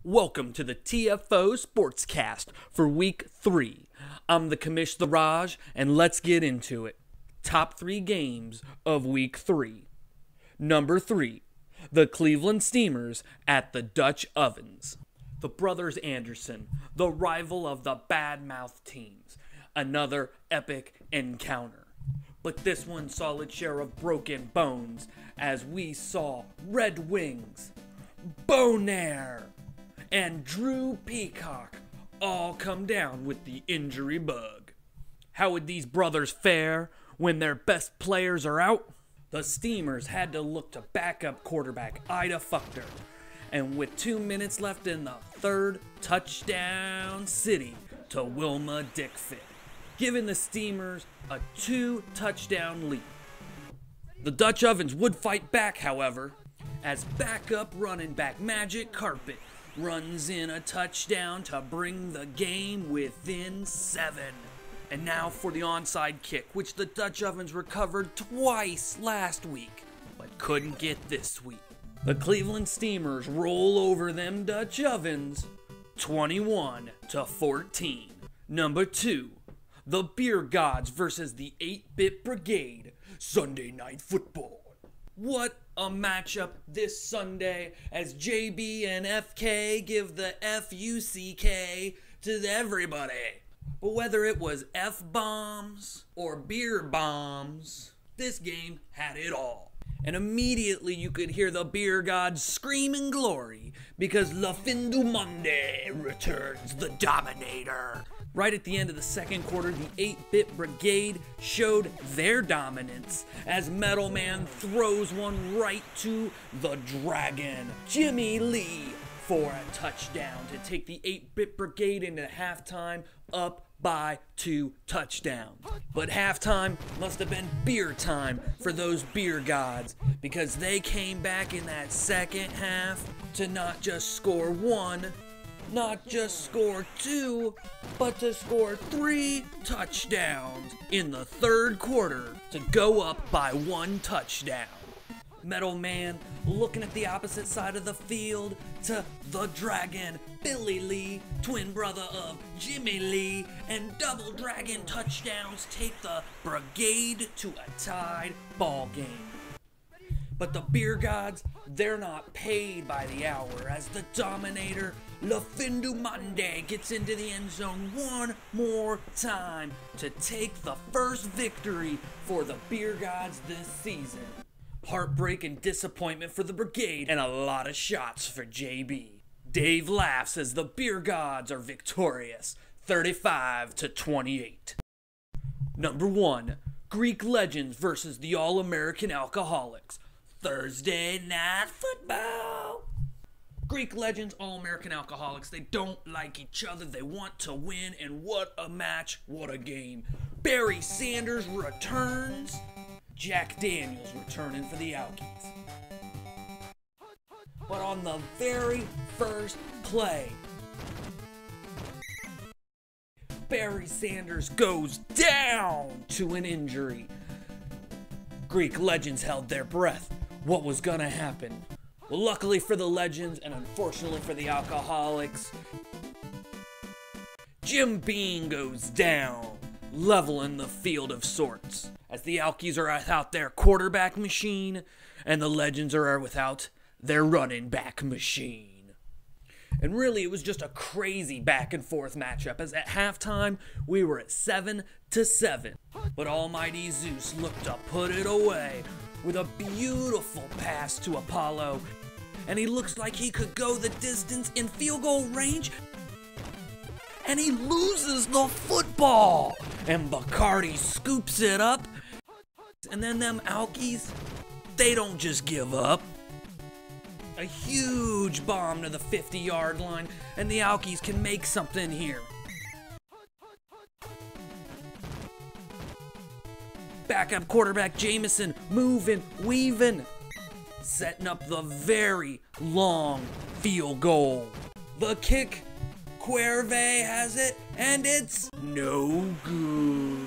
Welcome to the TFO SportsCast for Week 3. I'm the Commissioner Raj, and let's get into it. Top 3 games of Week 3. Number 3, the Cleveland Steamers at the Dutch Ovens. The brothers Anderson, the rival of the bad-mouthed teams. Another epic encounter. But this one saw its share of broken bones as we saw Red Wings, Bonaire, and Drew Peacock all come down with the injury bug. How would these brothers fare when their best players are out? The Steamers had to look to backup quarterback Ida Fuchter, and with 2 minutes left in the third, touchdown city to Wilma Dickfit, giving the Steamers a 2-touchdown lead. The Dutch Ovens would fight back, however, as backup running back Magic Carpet runs in a touchdown to bring the game within 7. And now for the onside kick, which the Dutch Ovens recovered twice last week, but couldn't get this week. The Cleveland Steamers roll over them Dutch Ovens 21-14. Number 2, the Beer Gods versus the 8-Bit Brigade, Sunday Night Football. What a matchup this Sunday as JB and FK give the F-U-C-K to everybody. But whether it was F-bombs or beer bombs, this game had it all. And immediately you could hear the Beer Gods scream in glory because Le Fin du Monde returns the Dominator. Right at the end of the second quarter, the 8-Bit Brigade showed their dominance as Metal Man throws one right to the Dragon, Jimmy Lee, for a touchdown to take the 8-Bit Brigade into halftime up by 2 touchdowns. But halftime must have been beer time for those Beer Gods because they came back in that second half to not just score 1, not just score 2, but to score 3 touchdowns in the third quarter to go up by 1 touchdown. Metal Man looking at the opposite side of the field to the Dragon, Billy Lee, twin brother of Jimmy Lee, and double Dragon touchdowns take the Brigade to a tied ball game. But the Beer Gods, they're not paid by the hour as the Dominator, Le Fin du Monde, gets into the end zone one more time to take the first victory for the Beer Gods this season. Heartbreak and disappointment for the Brigade and a lot of shots for JB. Dave laughs as the Beer Gods are victorious, 35-28. Number 1, Greek Legends versus the All-American Alcoholics, Thursday Night Football. Greek Legends, All-American Alcoholics, they don't like each other, they want to win, and what a match, what a game. Barry Sanders returns, Jack Daniels returning for the Alkies. But on the very first play, Barry Sanders goes down to an injury. Greek Legends held their breath. What was gonna happen? Well, luckily for the Legends, and unfortunately for the Alcoholics, Jim Beam goes down, leveling the field of sorts, as the Alkies are without their quarterback machine, and the Legends are without their running back machine. And really, it was just a crazy back and forth matchup, as at halftime, we were at 7-7. But Almighty Zeus looked to put it away with a beautiful pass to Apollo, and he looks like he could go the distance in field goal range, and he loses the football, and Bacardi scoops it up, and then them Alkies, they don't just give up. A huge bomb to the 50-yard line, and the Alkies can make something here. Backup quarterback Jameson moving, weaving, setting up the very long field goal. The kick, Cuerve has it, and it's no good.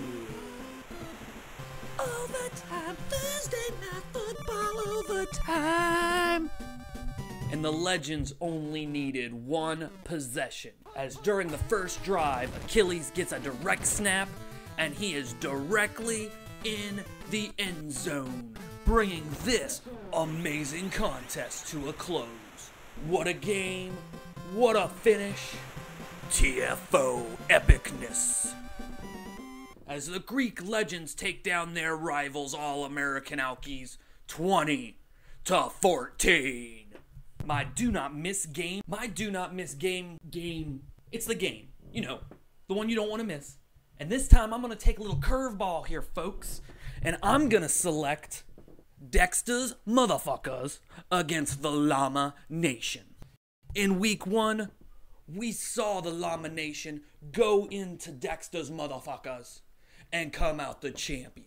Overtime, Thursday Night Football overtime. and the Legends only needed one possession. As during the first drive, Achilles gets a direct snap, and he is directly in the end zone, bringing this amazing contest to a close. What a game, what a finish, TFO epicness. As the Greek Legends take down their rivals All-American Alkies 20-14. My do not miss game, it's the game, you know, the one you don't want to miss. And this time I'm going to take a little curveball here, folks, and I'm going to select Dextermuthafuckas against the Llama Nation. In week 1, we saw the Llama Nation go into Dextermuthafuckas and come out the champions.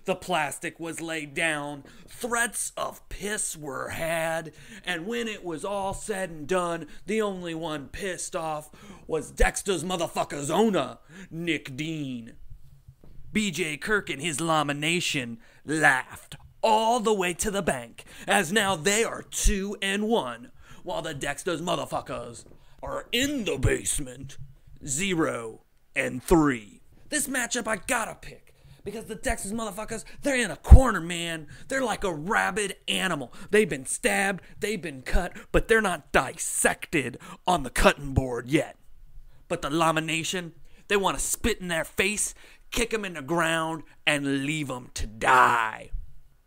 The plastic was laid down, threats of piss were had, and when it was all said and done, the only one pissed off was Dextermuthafuckas owner, Nick Dean. BJ Kirk and his Llama Nation laughed all the way to the bank, as now they are 2-1, while the Dextermuthafuckas are in the basement, 0-3. This matchup I gotta pick, because the Dextermuthafuckas, they're in a corner, man. They're like a rabid animal. They've been stabbed, they've been cut, but they're not dissected on the cutting board yet. But the Llama Nation, they want to spit in their face, kick them in the ground, and leave them to die.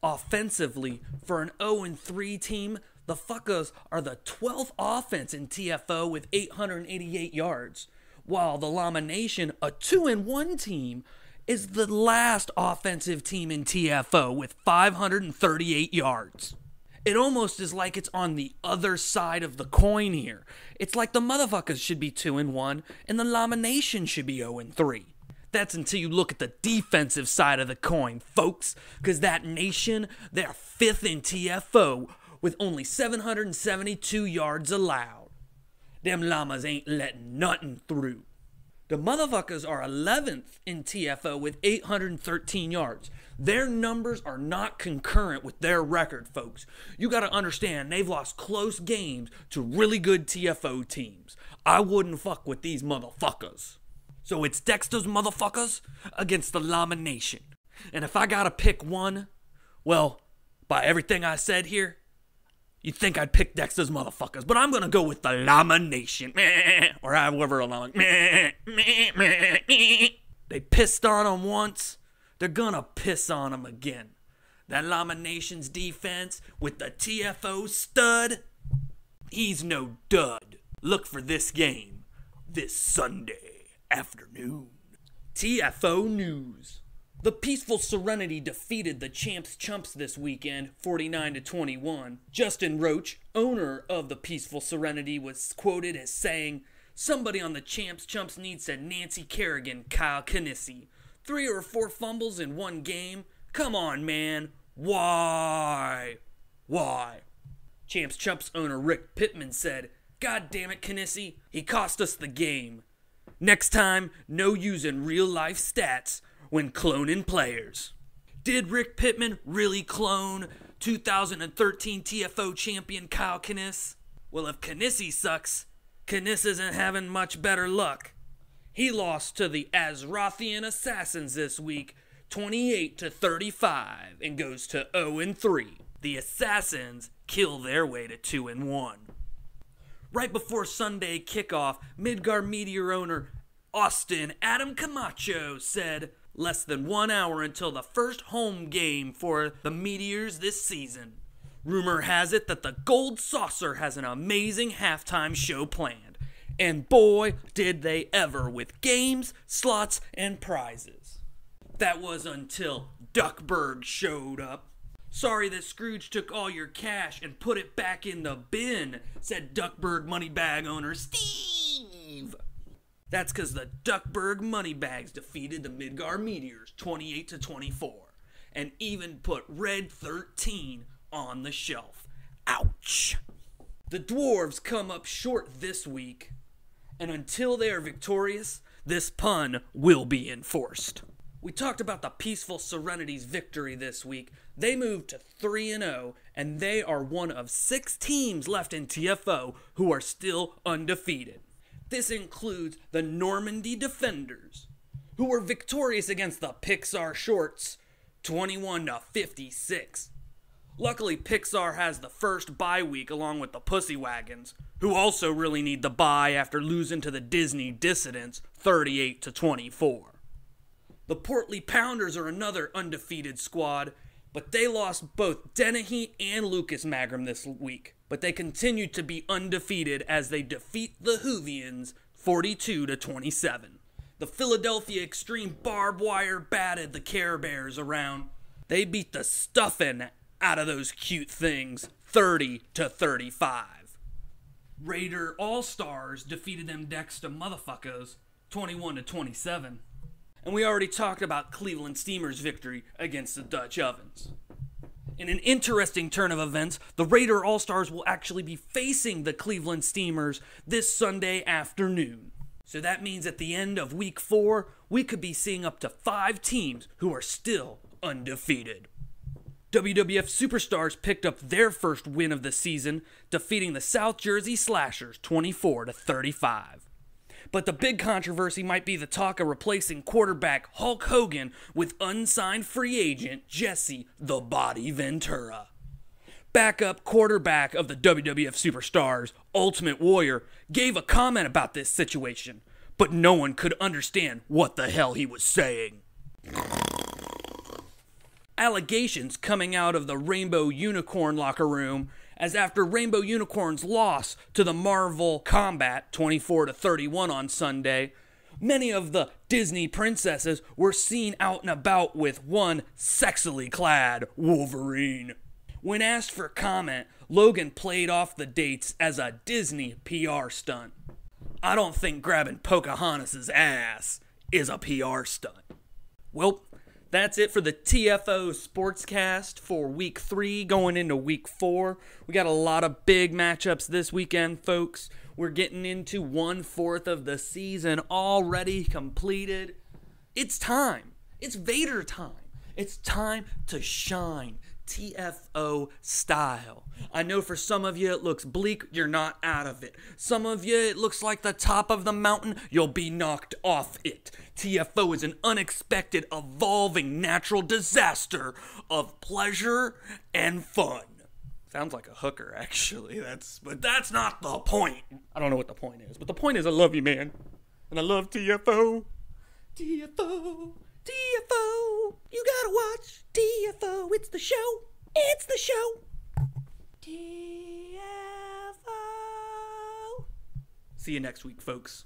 Offensively, for an 0-3 team, the Fuckas are the 12th offense in TFO with 888 yards, while the Llama Nation, a 2-1 team, is the last offensive team in TFO with 538 yards. It almost is like it's on the other side of the coin here. It's like the motherfuckers should be 2-1 and the Llama Nation should be 0-3. That's until you look at the defensive side of the coin, folks, because that nation, they're 5th in TFO with only 772 yards allowed. Them llamas ain't letting nothing through. The motherfuckers are 11th in TFO with 813 yards. Their numbers are not concurrent with their record, folks. You got to understand, they've lost close games to really good TFO teams. I wouldn't fuck with these motherfuckers. So it's Dextermuthafuckas against the Llama Nation. And if I got to pick one, well, by everything I said here, you'd think I'd pick Dextermuthafuckas, but I'm going to go with the Llama Nation. Or however a llama. They pissed on them once. They're going to piss on them again. That Llama Nation's defense with the TFO stud, he's no dud. Look for this game this Sunday afternoon. TFO News. The Peaceful Serenity defeated the Champs Chumps this weekend, 49-21. Justin Roach, owner of the Peaceful Serenity, was quoted as saying, "Somebody on the Champs Chumps needs to Nancy Kerrigan Kyle Kinesi. 3 or 4 fumbles in one game? Come on, man. Why? Champs Chumps owner Rick Pittman said, "God damn it, Kinesi, he cost us the game. Next time, no using real-life stats when cloning players." Did Rick Pittman really clone 2013 TFO champion Kyle Kinesi? Well, if Kinesi sucks, Kinesi isn't having much better luck. He lost to the Azrothian Assassins this week, 28-35, and goes to 0-3. The Assassins kill their way to 2-1. Right before Sunday kickoff, Midgard Meteor owner Austin Adam Camacho said, "Less than 1 hour until the first home game for the Meteors this season. Rumor has it that the Gold Saucer has an amazing halftime show planned. And boy, did they ever, with games, slots, and prizes." That was until Duckburg showed up. "Sorry that Scrooge took all your cash and put it back in the bin," said Duckburg Moneybag owner Steve. That's because the Duckburg Moneybags defeated the Midgard Meteors 28-24 and even put Red 13 on the shelf. Ouch. The Dwarves come up short this week, and until they are victorious, this pun will be enforced. We talked about the Peaceful Serenity's victory this week. They moved to 3-0, and they are one of 6 teams left in TFO who are still undefeated. This includes the Normandy Defenders, who were victorious against the Pixar Shorts, 21-56. Luckily, Pixar has the first bye week along with the Pussy Wagons, who also really need the bye after losing to the Disney Dissidents, 38-24. The Portly Pounders are another undefeated squad, but they lost both Dennehy and Lucas Magrum this week. But they continue to be undefeated as they defeat the Whovians 42-27. The Philadelphia Extreme Barbed Wire batted the Care Bears around. They beat the stuffing out of those cute things 30-35. Raider All-Stars defeated them Dextermuthafuckas 21-27. And we already talked about Cleveland Steamer's victory against the Dutch Ovens. In an interesting turn of events, the Raider All-Stars will actually be facing the Cleveland Steamers this Sunday afternoon. So that means at the end of Week 4, we could be seeing up to 5 teams who are still undefeated. WWF Superstars picked up their first win of the season, defeating the South Jersey Slashers 24-35. But the big controversy might be the talk of replacing quarterback Hulk Hogan with unsigned free agent Jesse the Body Ventura. Backup quarterback of the WWF Superstars, Ultimate Warrior, gave a comment about this situation, but no one could understand what the hell he was saying. Allegations coming out of the Rainbow Unicorn locker room as after Rainbow Unicorn's loss to the Marvel Combat 24-31 on Sunday, many of the Disney princesses were seen out and about with one sexily clad Wolverine. When asked for comment, Logan played off the dates as a Disney PR stunt. I don't think grabbing Pocahontas' ass is a PR stunt. Well, that's it for the TFO SportsCast for Week 3 going into Week 4. We got a lot of big matchups this weekend, folks. We're getting into 1/4 of the season already completed. It's time. It's Vader time. It's time to shine. TFO style. I know for some of you it looks bleak, you're not out of it. Some of you it looks like the top of the mountain, you'll be knocked off it. TFO is an unexpected, evolving natural disaster of pleasure and fun. Sounds like a hooker, actually. But that's not the point. I don't know what the point is, but the point is I love you, man. And I love TFO. TFO. TFO, you gotta watch TFO, it's the show, TFO. See you next week, folks.